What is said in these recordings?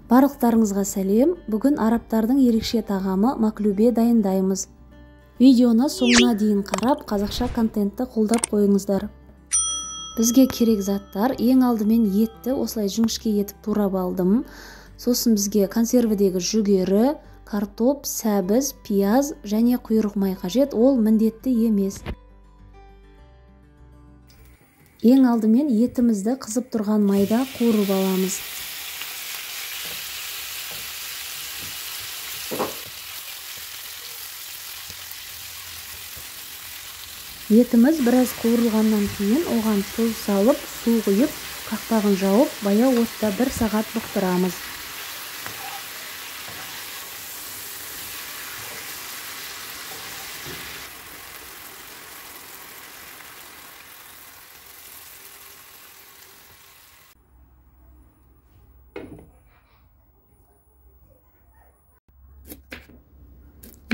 Барлықтарыңызға сәлем. Бүгін арабтардың ерекше тағамы маклубе дайындаймыз. Видеоны соңына дейін қарап, қазақша контентті қолдап қойыңыздар. Бізге керек заттар: ең алдымен етті осылай жіңішке етіп турап алдым. Сосын бізге консервідегі жүгері, картоп, сәбіз, пияз және құйрық май қажет. Ол міндетті емес. Ең алдымен етімізді қызып тұрған майда қуырып аламыз. Етіміз біраз қуырылғаннан кейін оған тұз салып, су құйып, қақпағын жауып, баяу отта 1 сағат бұқтырамыз.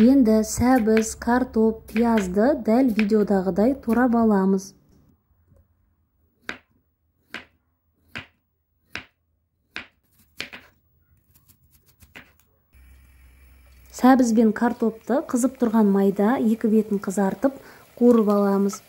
Енді сәбіз, картоп, пиязды дәл видеодағыдай турап аламыз. Сәбіз бен картопты қызып тұрған майда екі бетін қызартып, қуырып аламыз.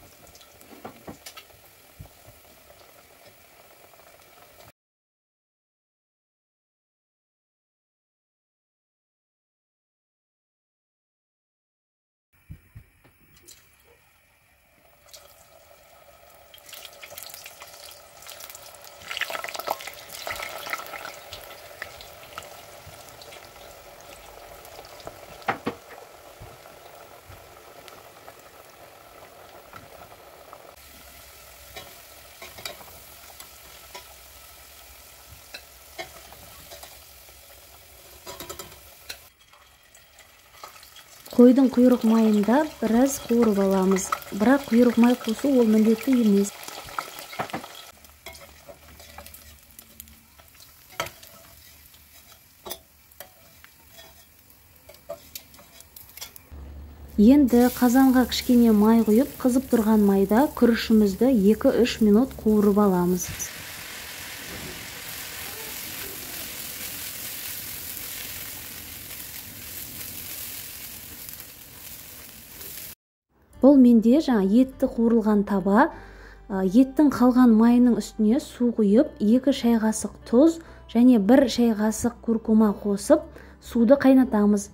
Қойдың құйрық майында біраз қуырып аламыз. Бірақ құйрық май қосу ол міндетті емес. Енді қазанға кішкене май құйып, қызып тұрған майда күрішімізді 2-3 минут қуырып аламыз. Бұл менде етті қуырылған таба, еттің қалған майының үстіне су құйып, 2 шай қасық тұз және 1 шай қасық куркума қосып, суды қайнатамыз.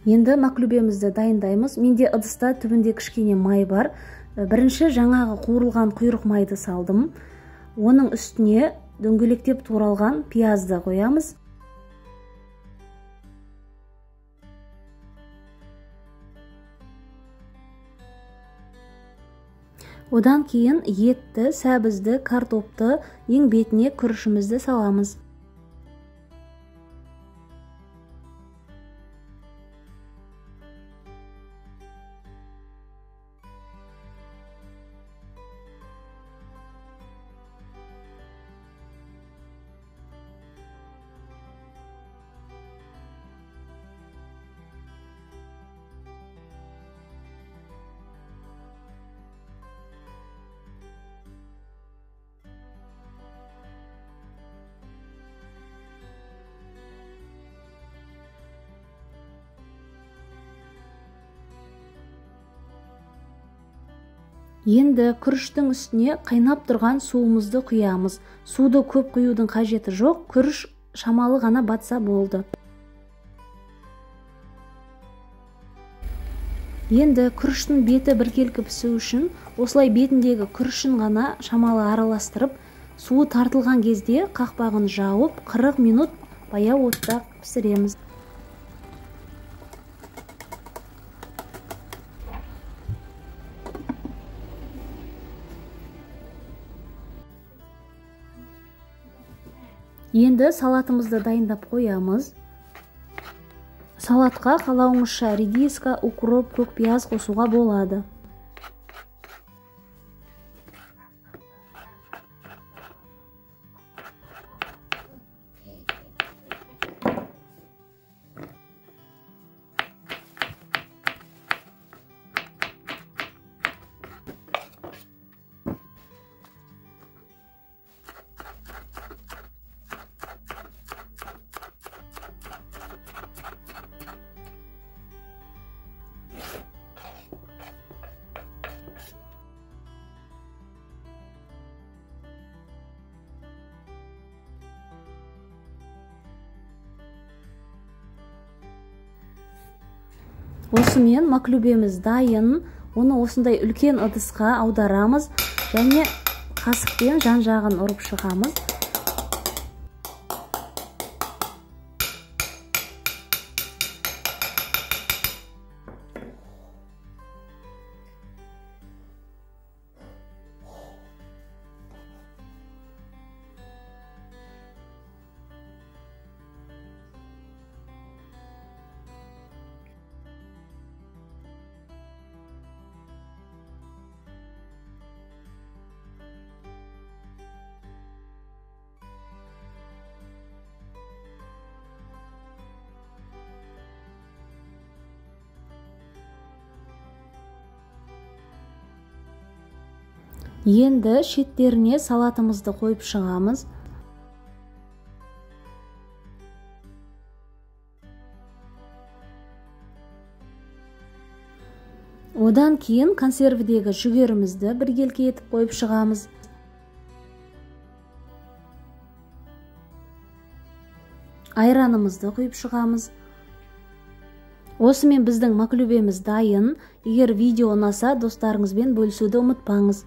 Енді маклубемізді дайындаймыз. Менде ыдыста түбінде кішкене май бар. Бірінші жаңағы қуырылған құйрық майды салдым. Оның үстіне дөңгелектеп туралған пиязды қоямыз. Одан кейін етті, сәбізді, картопты, ең бетіне күрішімізді саламыз. Енді күріштің үстіне қайнап тұрған суымызды құямыз. Суды көп құюдың қажеті жоқ, күріш шамалы ғана батса болды. Енді күріштің беті біркелкі пісу үшін осылай бетіндегі күрішін ғана шамалы араластырып, суы тартылған кезде қақпағын жауып 40 минут баяу отта пісіреміз. Енді салатымызды дайындап қоямыз. Салатқа қалауыңызша редиска, укроп, көк пияз қосуға болады. Осымен маклюбеміз дайын. Оны осындай үлкен ыдысқа аударамыз және қасықпен жан-жағын ұрып шығамыз. Енді шеттеріне салатымызды қойып шығамыз. Одан кейін консервідегі жүгерімізді біркелкі етіп қойып шығамыз. Айранымызды құйып шығамыз. Осымен біздің маклюбеміз дайын. Егер видео ұнаса, достарыңызбен бөлісуді ұмытпаңыз.